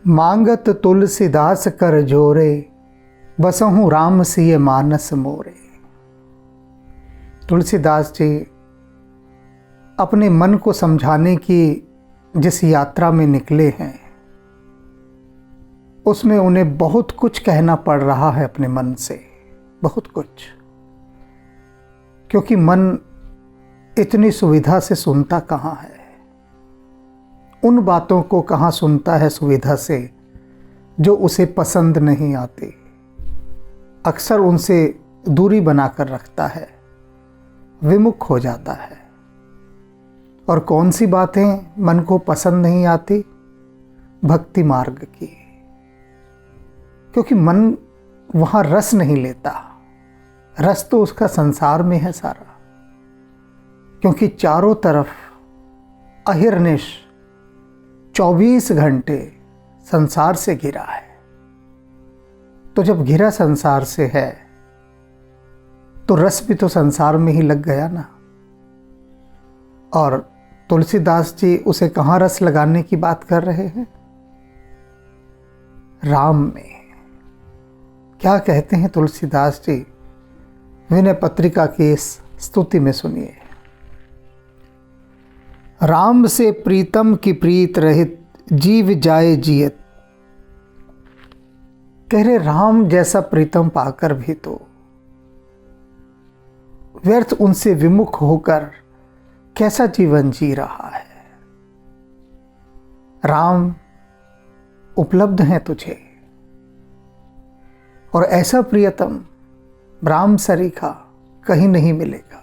मांगत तुलसीदास कर जोरे, बसहूँ राम सिय मानस मोरे। तुलसीदास जी अपने मन को समझाने की जिस यात्रा में निकले हैं, उसमें उन्हें बहुत कुछ कहना पड़ रहा है अपने मन से, बहुत कुछ। क्योंकि मन इतनी सुविधा से सुनता कहाँ है, उन बातों को कहाँ सुनता है सुविधा से जो उसे पसंद नहीं आती। अक्सर उनसे दूरी बनाकर रखता है, विमुख हो जाता है। और कौन सी बातें मन को पसंद नहीं आती? भक्ति मार्ग की। क्योंकि मन वहाँ रस नहीं लेता, रस तो उसका संसार में है सारा। क्योंकि चारों तरफ अहिर्निश 24 घंटे संसार से घिरा है। तो जब घिरा संसार से है तो रस भी तो संसार में ही लग गया ना। और तुलसीदास जी उसे कहाँ रस लगाने की बात कर रहे हैं? राम में। क्या कहते हैं तुलसीदास जी? विनय पत्रिका की इस स्तुति में सुनिए। राम से प्रीतम की प्रीत रहित, जीव जाए जियत। कह रहे राम जैसा प्रीतम पाकर भी तो व्यर्थ उनसे विमुख होकर कैसा जीवन जी रहा है। राम उपलब्ध हैं तुझे, और ऐसा प्रियतम राम सरीखा कहीं नहीं मिलेगा।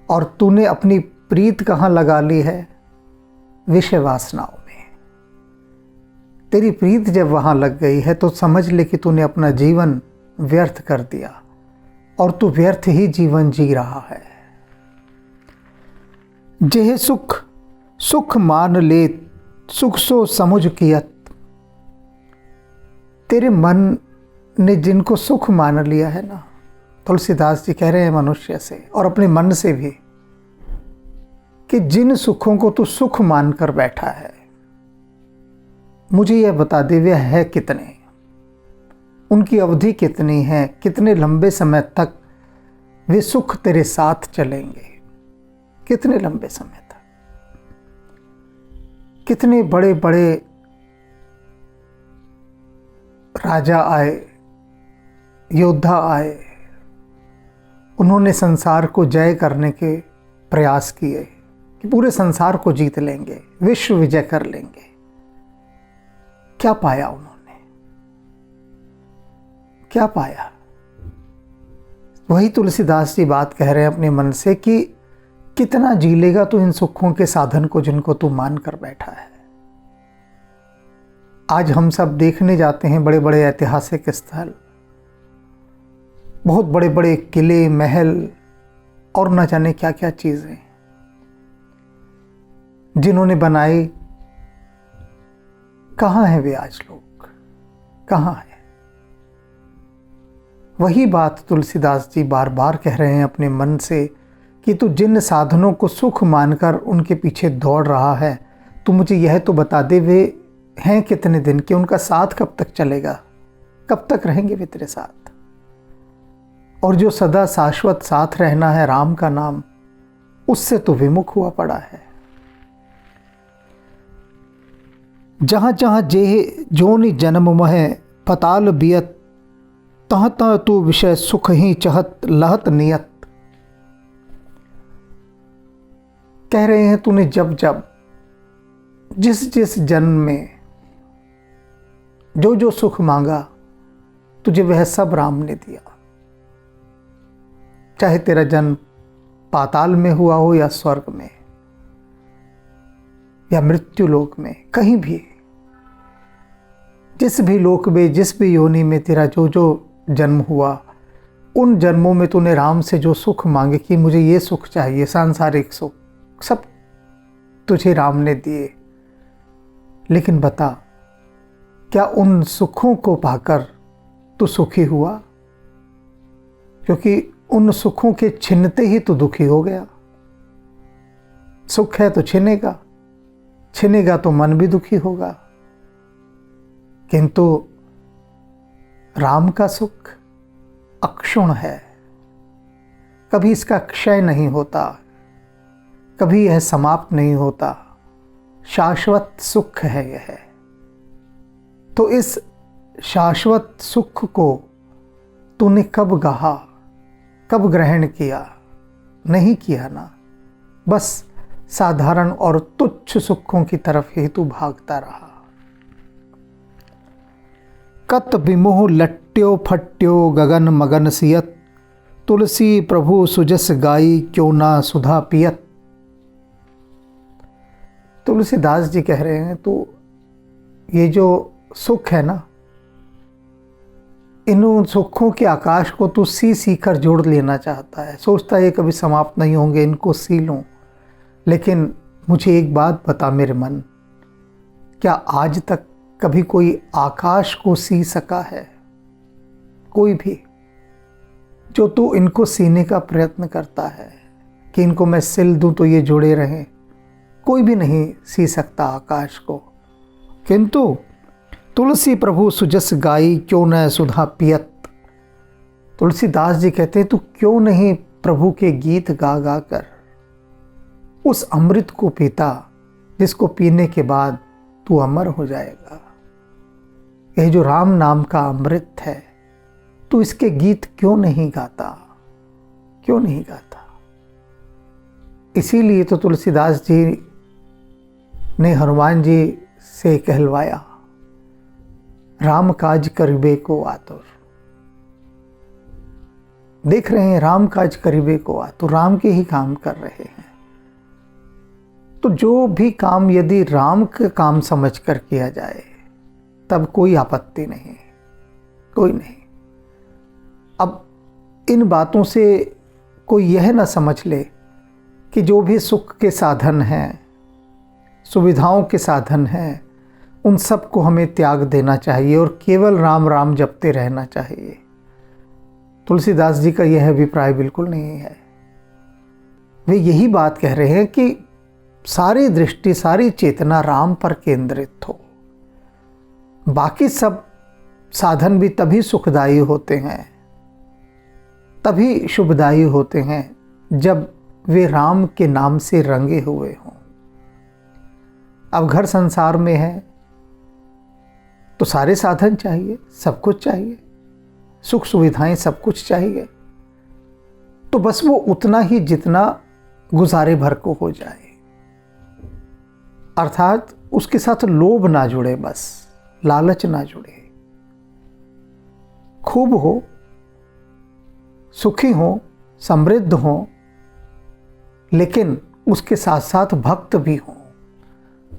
और तूने अपनी प्रीत कहाँ लगा ली है? विषय वासनाओं में। तेरी प्रीत जब वहाँ लग गई है तो समझ ले कि तूने अपना जीवन व्यर्थ कर दिया, और तू व्यर्थ ही जीवन जी रहा है। जेह सुख सुख मान ले, सुख सो समुझ कियत। तेरे मन ने जिनको सुख मान लिया है ना, तुलसीदास जी कह रहे हैं मनुष्य से और अपने मन से भी, कि जिन सुखों को तू सुख मानकर बैठा है, मुझे यह बता दे वे है कितने, उनकी अवधि कितनी है, कितने लंबे समय तक वे सुख तेरे साथ चलेंगे, कितने लंबे समय तक। कितने बड़े बड़े राजा आए, योद्धा आए, उन्होंने संसार को जय करने के प्रयास किए कि पूरे संसार को जीत लेंगे, विश्व विजय कर लेंगे। क्या पाया उन्होंने? क्या पाया? वही तुलसीदास जी बात कह रहे हैं अपने मन से कि कितना जी लेगा तू इन सुखों के साधन को जिनको तू मान कर बैठा है। आज हम सब देखने जाते हैं बड़े बड़े ऐतिहासिक स्थल, बहुत बड़े बड़े किले, महल और न जाने क्या क्या चीजें जिन्होंने बनाई। कहाँ हैं वे आज लोग? कहाँ हैं? वही बात तुलसीदास जी बार बार कह रहे हैं अपने मन से कि तू जिन साधनों को सुख मानकर उनके पीछे दौड़ रहा है, तू मुझे यह तो बता दे वे हैं कितने दिन के, उनका साथ कब तक चलेगा, कब तक रहेंगे वे तेरे साथ। और जो सदा शाश्वत साथ रहना है, राम का नाम, उससे तो विमुख हुआ पड़ा है। जहाँ जहाँ जेह जोनि जन्म मह पताल बियत, तहाँ तहाँ तू विषय सुख ही चहत लहत नियत। कह रहे हैं तूने जब जब जिस जिस जन्म में जो जो सुख मांगा, तुझे वह सब राम ने दिया। चाहे तेरा जन्म पाताल में हुआ हो या स्वर्ग में या मृत्यु लोक में, कहीं भी, जिस भी लोक में, जिस भी योनि में तेरा जो जो जन्म हुआ, उन जन्मों में तूने राम से जो सुख मांगे कि मुझे ये सुख चाहिए, सांसारिक सुख, सब तुझे राम ने दिए। लेकिन बता, क्या उन सुखों को पाकर तू सुखी हुआ? क्योंकि उन सुखों के छिनते ही तू दुखी हो गया। सुख है तो छिनेगा, छिनेगा तो मन भी दुखी होगा। किंतु राम का सुख अक्षुण है, कभी इसका क्षय नहीं होता, कभी यह समाप्त नहीं होता, शाश्वत सुख है यह। तो इस शाश्वत सुख को तूने कब गाहा, कब ग्रहण किया? नहीं किया ना, बस साधारण और तुच्छ सुखों की तरफ ही तू भागता रहा। कत विमोह लट्ट्यो फट्ट्यो गगन मगन सियत, तुलसी प्रभु सुजस गाई क्यों ना सुधा पियत। तुलसीदास जी कह रहे हैं, तो ये जो सुख है ना, इन सुखों के आकाश को तू सी कर जोड़ लेना चाहता है, सोचता है कभी समाप्त नहीं होंगे, इनको सी लूं। लेकिन मुझे एक बात बता मेरे मन, क्या आज तक कभी कोई आकाश को सी सका है? कोई भी? जो तू इनको सीने का प्रयत्न करता है कि इनको मैं सिल दूं तो ये जुड़े रहें, कोई भी नहीं सी सकता आकाश को। किंतु तुलसी प्रभु सुजस गाई क्यों न सुधा पियत। तुलसीदास जी कहते हैं, तू क्यों नहीं प्रभु के गीत गा गा कर उस अमृत को पीता जिसको पीने के बाद तू अमर हो जाएगा। यह जो राम नाम का अमृत है, तू इसके गीत क्यों नहीं गाता, क्यों नहीं गाता? इसीलिए तो तुलसीदास जी ने हनुमान जी से कहलवाया, राम काज करिबे को आतुर। देख रहे हैं, राम काज करिबे को आतुर, राम के ही काम कर रहे हैं। तो जो भी काम यदि राम का काम समझकर किया जाए तब कोई आपत्ति नहीं, कोई नहीं। अब इन बातों से कोई यह ना समझ ले कि जो भी सुख के साधन हैं, सुविधाओं के साधन हैं, उन सब को हमें त्याग देना चाहिए और केवल राम राम जपते रहना चाहिए। तुलसीदास जी का यह अभिप्राय बिल्कुल नहीं है। वे यही बात कह रहे हैं कि सारी दृष्टि, सारी चेतना राम पर केंद्रित हो। बाकी सब साधन भी तभी सुखदायी होते हैं, तभी शुभदायी होते हैं जब वे राम के नाम से रंगे हुए हों। अब घर संसार में है तो सारे साधन चाहिए, सब कुछ चाहिए, सुख सुविधाएं सब कुछ चाहिए, तो बस वो उतना ही जितना गुजारे भर को हो जाए, अर्थात उसके साथ लोभ ना जुड़े, बस लालच ना जुड़े। खूब हो, सुखी हो, समृद्ध हो, लेकिन उसके साथ साथ भक्त भी हो।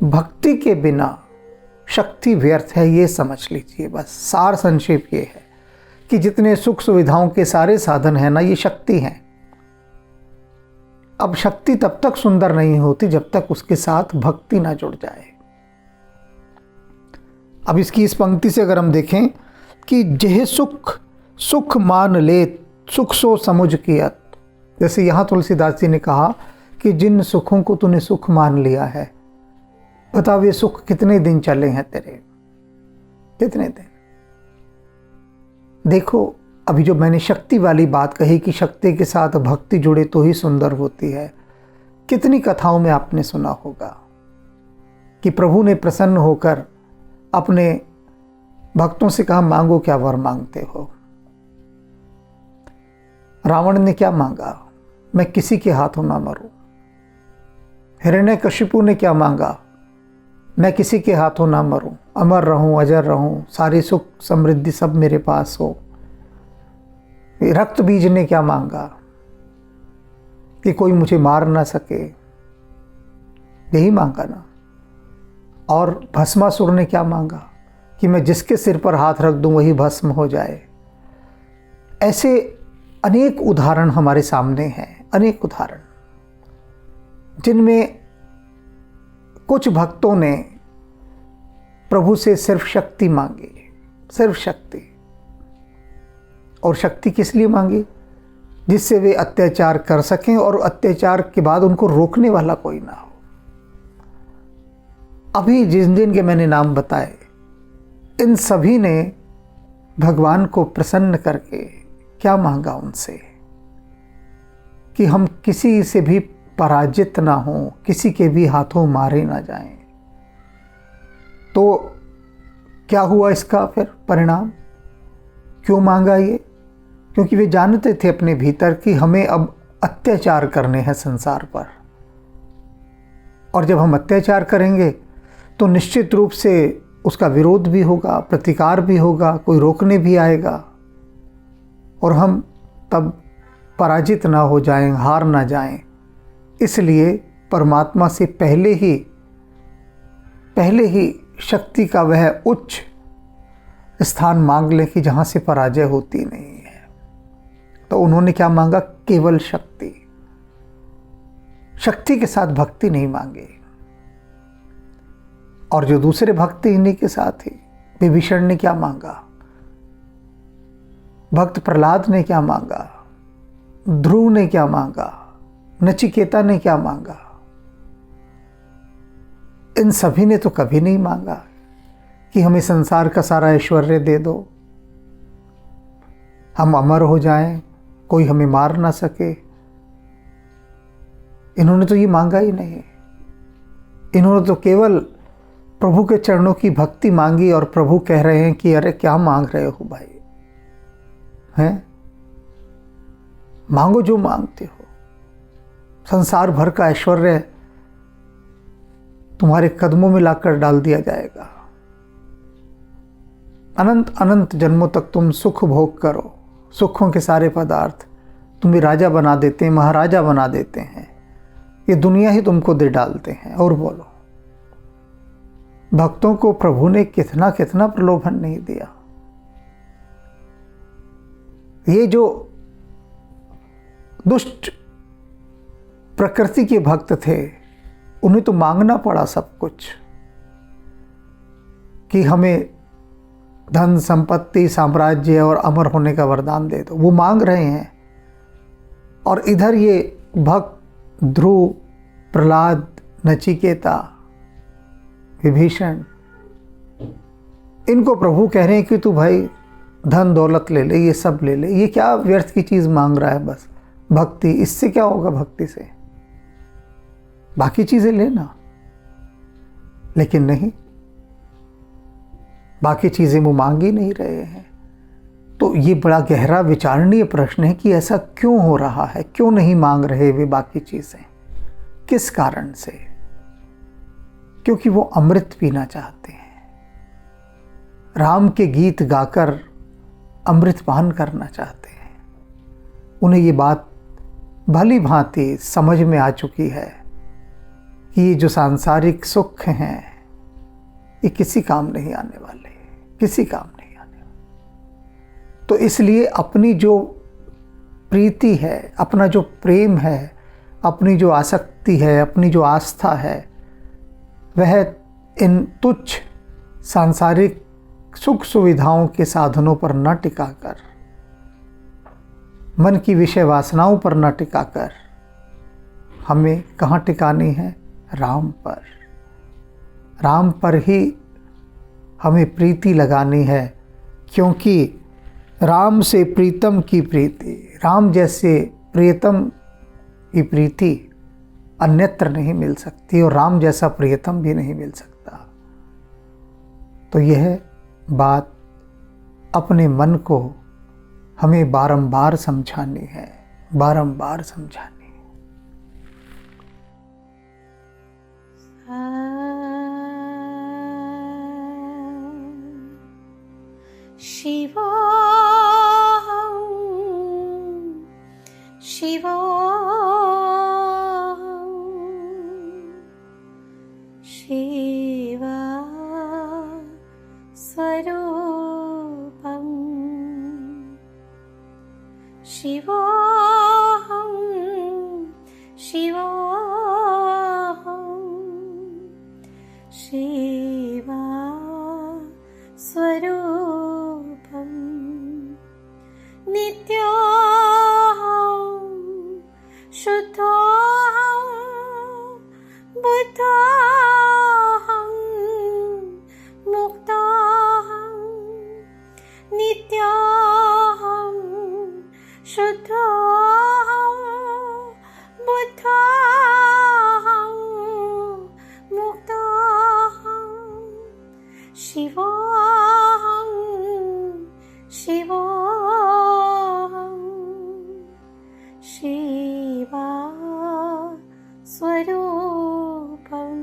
भक्ति के बिना शक्ति व्यर्थ है, ये समझ लीजिए। बस सार संक्षेप ये है कि जितने सुख सुविधाओं के सारे साधन हैं ना, ये शक्ति हैं। अब शक्ति तब तक सुंदर नहीं होती जब तक उसके साथ भक्ति ना जुड़ जाए। अब इसकी इस पंक्ति से अगर हम देखें कि जेह सुख सुख मान ले सुख सो समुझ कियत, जैसे यहाँ तुलसीदास जी ने कहा कि जिन सुखों को तूने सुख मान लिया है, बताओ ये सुख कितने दिन चले हैं तेरे, कितने दिन? देखो, अभी जो मैंने शक्ति वाली बात कही कि शक्ति के साथ भक्ति जुड़े तो ही सुंदर होती है, कितनी कथाओं में आपने सुना होगा कि प्रभु ने प्रसन्न होकर अपने भक्तों से कहा, मांगो क्या वर मांगते हो। रावण ने क्या मांगा? मैं किसी के हाथों ना मरूं। हिरण्यकशिपु ने क्या मांगा? मैं किसी के हाथों ना मरूं, अमर रहूं, अजर रहूं, सारी सुख समृद्धि सब मेरे पास हो। रक्त बीज ने क्या मांगा? कि कोई मुझे मार ना सके, यही मांगा ना। और भस्मासुर ने क्या मांगा? कि मैं जिसके सिर पर हाथ रख दूं वही भस्म हो जाए। ऐसे अनेक उदाहरण हमारे सामने हैं, अनेक उदाहरण, जिनमें कुछ भक्तों ने प्रभु से सिर्फ शक्ति मांगी, सिर्फ शक्ति। और शक्ति किस लिए मांगी? जिससे वे अत्याचार कर सकें और अत्याचार के बाद उनको रोकने वाला कोई ना हो। अभी जिन जिन के मैंने नाम बताए, इन सभी ने भगवान को प्रसन्न करके क्या मांगा उनसे कि हम किसी से भी पराजित ना हो, किसी के भी हाथों मारे ना जाएं। तो क्या हुआ इसका फिर परिणाम? क्यों मांगा ये? क्योंकि वे जानते थे अपने भीतर कि हमें अब अत्याचार करने हैं संसार पर, और जब हम अत्याचार करेंगे तो निश्चित रूप से उसका विरोध भी होगा, प्रतिकार भी होगा, कोई रोकने भी आएगा, और हम तब पराजित ना हो जाएं, हार ना जाएं। इसलिए परमात्मा से पहले ही शक्ति का वह उच्च स्थान मांग लें कि जहाँ से पराजय होती नहीं है। तो उन्होंने क्या मांगा? केवल शक्ति। शक्ति के साथ भक्ति नहीं मांगे। और जो दूसरे भक्ति इन्हीं के साथ ही, विभीषण ने क्या मांगा, भक्त प्रहलाद ने क्या मांगा, ध्रुव ने क्या मांगा, नचिकेता ने क्या मांगा? इन सभी ने तो कभी नहीं मांगा कि हमें संसार का सारा ऐश्वर्य दे दो, हम अमर हो जाएं, कोई हमें मार ना सके। इन्होंने तो ये मांगा ही नहीं। इन्होंने तो केवल प्रभु के चरणों की भक्ति मांगी, और प्रभु कह रहे हैं कि अरे क्या मांग रहे हो भाई, हैं? मांगो जो मांगते हो, संसार भर का ऐश्वर्य तुम्हारे कदमों में लाकर डाल दिया जाएगा। अनंत अनंत जन्मों तक तुम सुख भोग करो, सुखों के सारे पदार्थ तुम्हें राजा बना देते हैं, महाराजा बना देते हैं, ये दुनिया ही तुमको दे डालते हैं। और बोलो, भक्तों को प्रभु ने कितना कितना प्रलोभन नहीं दिया। ये जो दुष्ट प्रकृति के भक्त थे, उन्हें तो मांगना पड़ा सब कुछ कि हमें धन संपत्ति साम्राज्य और अमर होने का वरदान दे दो। वो मांग रहे हैं, और इधर ये भक्त ध्रुव, प्रहलाद, नचिकेता, विभीषण, इनको प्रभु कह रहे हैं कि तू भाई धन दौलत ले ले, ये सब ले ले। ये क्या व्यर्थ की चीज़ मांग रहा है? बस भक्ति, इससे क्या होगा? भक्ति से बाकी चीज़ें लेना। लेकिन नहीं, बाकी चीज़ें वो मांग ही नहीं रहे हैं। तो ये बड़ा गहरा विचारणीय प्रश्न है कि ऐसा क्यों हो रहा है, क्यों नहीं मांग रहे वे बाकी चीज़ें, किस कारण से? क्योंकि वो अमृत पीना चाहते हैं, राम के गीत गाकर अमृत पान करना चाहते हैं। उन्हें ये बात भली भांति समझ में आ चुकी है कि ये जो सांसारिक सुख हैं ये किसी काम नहीं आने वाले, किसी काम नहीं आने वाले। तो इसलिए अपनी जो प्रीति है, अपना जो प्रेम है, अपनी जो आसक्ति है, अपनी जो आस्था है, वह इन तुच्छ सांसारिक सुख सुविधाओं के साधनों पर न टिकाकर, मन की विषय वासनाओं पर न टिकाकर, हमें कहाँ टिकानी है? राम पर। राम पर ही हमें प्रीति लगानी है, क्योंकि राम से प्रीतम की प्रीति, राम जैसे प्रियतम की प्रीति अन्यत्र नहीं मिल सकती, और राम जैसा प्रियतम भी नहीं मिल सकता। तो यह बात अपने मन को हमें बारंबार समझानी है, बारंबार समझानी है। शिवो शिवो शिवा स्वरूपं शिवोऽहं शिवोऽहं शिवा स्वरूपम्। स्वरूपम्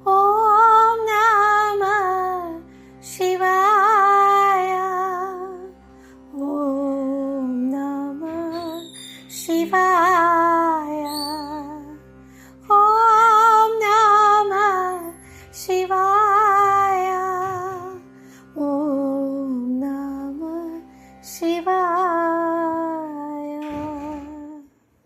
ॐ नमः शिवाय ॐ नमः शिवाय ॐ नमः शिवाय ॐ नमः शिवाय